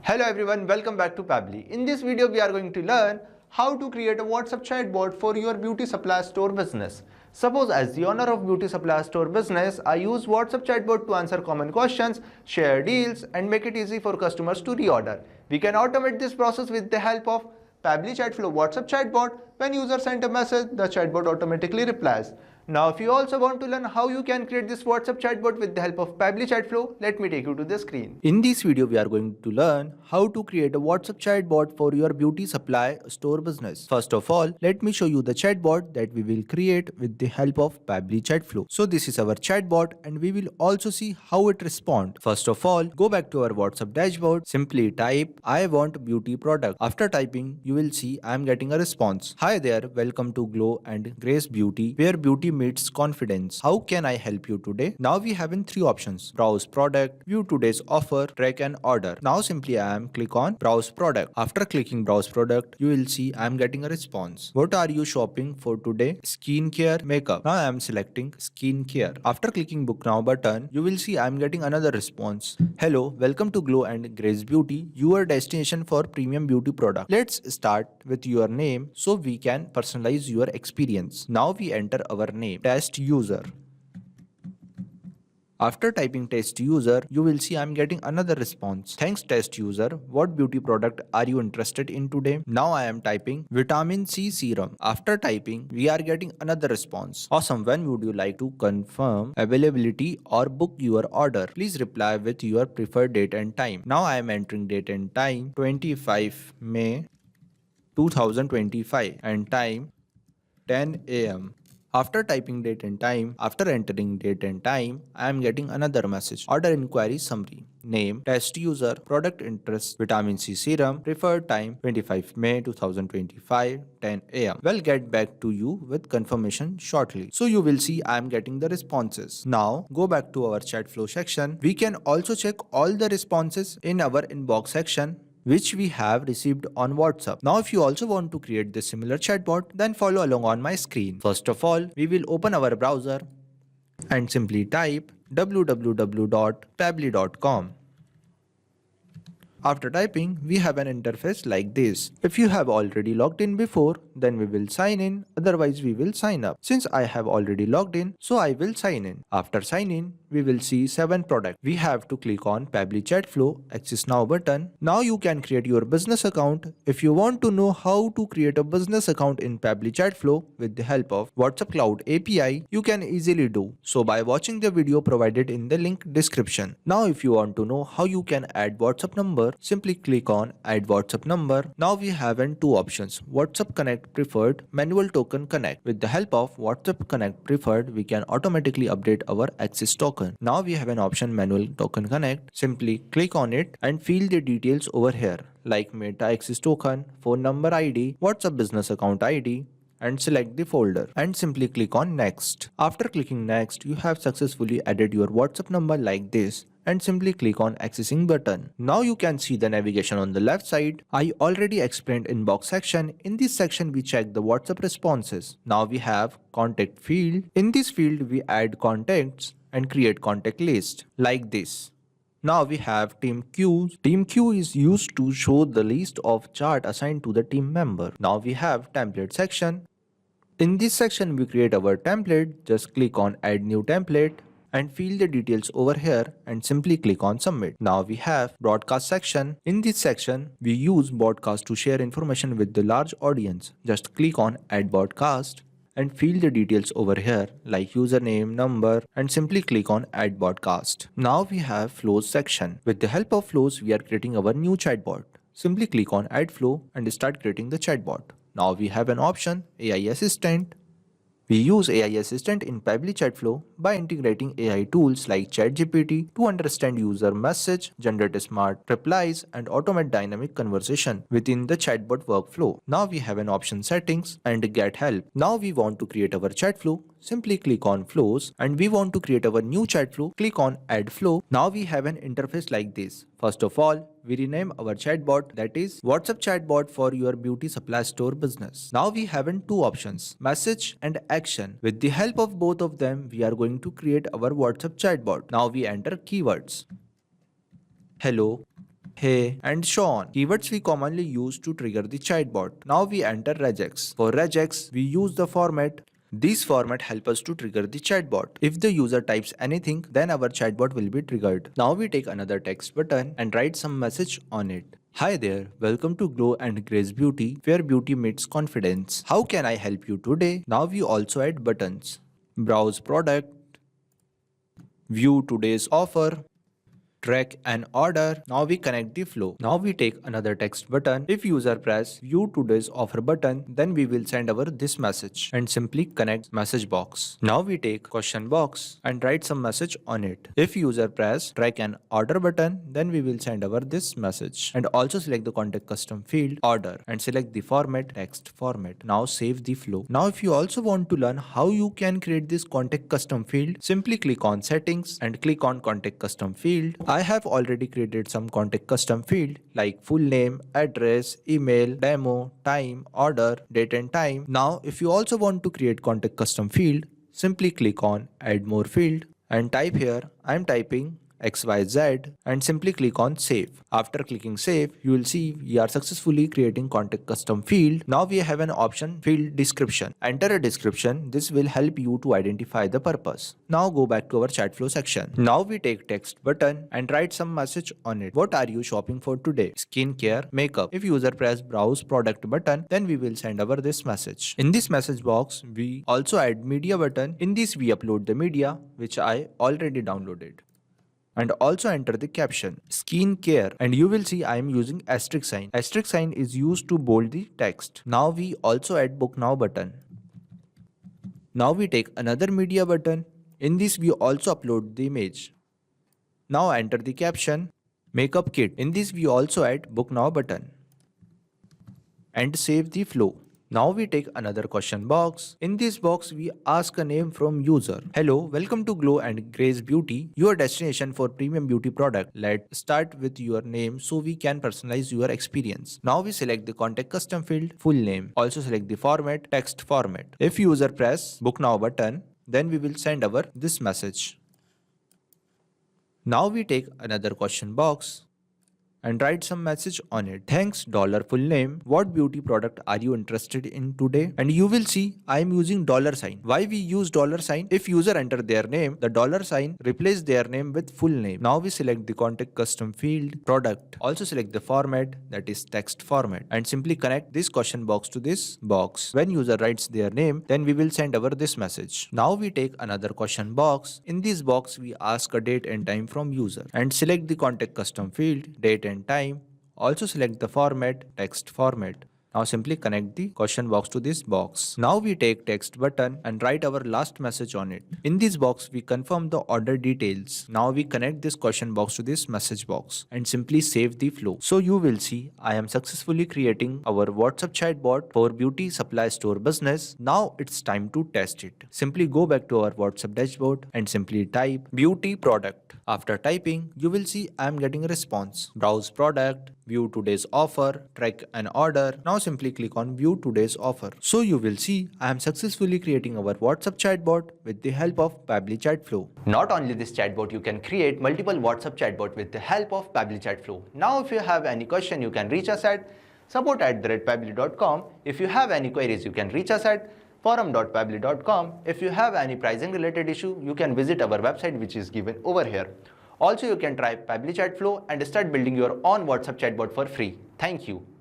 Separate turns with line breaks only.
Hello everyone, welcome back to Pabbly. In this video, we are going to learn how to create a WhatsApp chatbot for your beauty supply store business. Suppose as the owner of beauty supply store business, I use WhatsApp chatbot to answer common questions, share deals, and make it easy for customers to reorder. We can automate this process with the help of Pabbly Chatflow WhatsApp chatbot. When user send a message, the chatbot automatically replies. Now, if you also want to learn how you can create this WhatsApp chatbot with the help of Pabbly Chatflow, let me take you to the screen. In this video, we are going to learn how to create a WhatsApp chatbot for your beauty supply store business. First of all, let me show you the chatbot that we will create with the help of Pabbly Chatflow. So this is our chatbot and we will also see how it responds. First of all, go back to our WhatsApp dashboard. Simply type, I want beauty product. After typing, you will see I am getting a response. Hi there, welcome to Glow and Grace Beauty, where beauty meets confidence. How can I help you today? Now we have in three options: browse product, view today's offer, track and order. Now simply I am click on browse product. After clicking browse product, you will see I am getting a response. What are you shopping for today? Skincare, makeup. Now I am selecting skincare. After clicking book now button, you will see I am getting another response. Hello, welcome to Glow and Grace Beauty, your destination for premium beauty product. Let's start with your name so we can personalize your experience. Now we enter our name, test user. After typing test user, you will see I'm getting another response. Thanks test user. What beauty product are you interested in today? Now I am typing vitamin C serum. After typing, we are getting another response. Awesome. When would you like to confirm availability or book your order? Please reply with your preferred date and time. Now I am entering date and time 25 May 2025 and time 10 a.m. After typing date and time, after entering date and time, I am getting another message. Order inquiry summary. Name, test user, product interest, vitamin C serum, preferred time 25 May 2025, 10 a.m. We'll get back to you with confirmation shortly. So you will see I am getting the responses. Now go back to our chat flow section. We can also check all the responses in our inbox section which we have received on WhatsApp. Now if you also want to create this similar chatbot, then follow along on my screen. First of all, we will open our browser and simply type www.pabbly.com. After typing, we have an interface like this. If you have already logged in before, then we will sign in, otherwise we will sign up. Since I have already logged in, so I will sign in. After sign in, we will see 7 products. We have to click on Pabbly Chatflow Access Now button. Now you can create your business account. If you want to know how to create a business account in Pabbly Chatflow with the help of WhatsApp Cloud API, you can easily do so by watching the video provided in the link description. Now if you want to know how you can add WhatsApp number, simply click on Add WhatsApp number. Now we have two options: WhatsApp Connect Preferred, Manual Token Connect. With the help of WhatsApp Connect Preferred, we can automatically update our access token. Now we have an option Manual Token Connect. Simply click on it and fill the details over here like Meta Access Token, phone number ID, WhatsApp Business Account ID, and select the folder and simply click on next. After clicking next, you have successfully added your WhatsApp number like this and simply click on accessing button. Now you can see the navigation on the left side. I already explained inbox section. In this section we check the WhatsApp responses. Now we have contact field. In this field we add contacts and create contact list like this. Now we have team queues. Team queue is used to show the list of chart assigned to the team member. Now we have template section. In this section we create our template. Just click on add new template and fill the details over here and simply click on submit. Now we have broadcast section. In this section we use broadcast to share information with the large audience. Just click on add broadcast and fill the details over here like username, number, and simply click on add broadcast. Now we have flows section. With the help of flows we are creating our new chatbot. Simply click on add flow and start creating the chatbot. Now we have an option AI assistant. We use AI Assistant in Pabbly Chatflow by integrating AI tools like ChatGPT to understand user message, generate smart replies, and automate dynamic conversation within the chatbot workflow. Now we have an option settings and get help. Now we want to create our chat flow. Simply click on flows, and we want to create our new chat flow. Click on add flow. Now we have an interface like this. First of all, we rename our chatbot, that is WhatsApp chatbot for your beauty supply store business. Now we have two options, message and action. With the help of both of them, we are going to create our WhatsApp chatbot. Now we enter keywords. Hello, hey, and so on. Keywords we commonly use to trigger the chatbot. Now we enter regex. For regex, we use the format. These format help us to trigger the chatbot. If the user types anything, then our chatbot will be triggered. Now we take another text button and write some message on it. Hi there, welcome to Glow and Grace Beauty, where beauty meets confidence. How can I help you today? Now we also add buttons. Browse product, view today's offer, track and order. Now we connect the flow. Now we take another text button. If user press view today's offer button, then we will send over this message and simply connect message box. Now we take question box and write some message on it. If user press track and order button, then we will send over this message and also select the contact custom field order and select the format text format. Now save the flow. Now if you also want to learn how you can create this contact custom field, simply click on settings and click on contact custom field. I have already created some contact custom field like full name, address, email, demo, time, order, date and time. Now if you also want to create contact custom field, simply click on add more field and type here I am typing XYZ and simply click on save. After clicking save, you will see we are successfully creating contact custom field. Now we have an option field description. Enter a description. This will help you to identify the purpose. Now go back to our chat flow section. Now we take text button and write some message on it. What are you shopping for today? Skincare, makeup. If user press browse product button, then we will send over this message. In this message box, we also add media button. In this we upload the media which I already downloaded. And also enter the caption skin care and you will see I am using asterisk sign. Asterisk sign is used to bold the text. Now we also add book now button. Now we take another media button. In this we also upload the image. Now enter the caption makeup kit. In this we also add book now button and save the flow. Now we take another question box. In this box, we ask a name from user. Hello, welcome to Glow and Grace Beauty, your destination for premium beauty product. Let's start with your name so we can personalize your experience. Now we select the contact custom field, full name. Also select the format, text format. If user press book now button, then we will send over this message. Now we take another question box and write some message on it. Thanks, $full name. What beauty product are you interested in today? And you will see I am using $sign. Why we use $sign? If user enter their name, the $sign replace their name with full name. Now we select the contact custom field, product. Also select the format, that is text format, and simply connect this question box to this box. When user writes their name, then we will send over this message. Now we take another question box. In this box, we ask a date and time from user and select the contact custom field, date and time. Also select the format, text format. Now simply connect the question box to this box. Now we take text button and write our last message on it. In this box we confirm the order details. Now we connect this question box to this message box and simply save the flow. So you will see I am successfully creating our WhatsApp chatbot for beauty supply store business. Now it's time to test it. Simply go back to our WhatsApp dashboard and simply type beauty product. After typing, you will see I am getting a response. Browse product, view today's offer, track an order. Now simply click on view today's offer. So you will see I am successfully creating our WhatsApp chatbot with the help of Pabbly Chatflow.
Not only this chatbot, you can create multiple WhatsApp chatbot with the help of Pabbly Chatflow. Now if you have any question, you can reach us at support@pabbly.com. If you have any queries, you can reach us at forum.pabbly.com. If you have any pricing related issue, you can visit our website which is given over here. Also, you can try Pabbly Chatflow and start building your own WhatsApp chatbot for free. Thank you.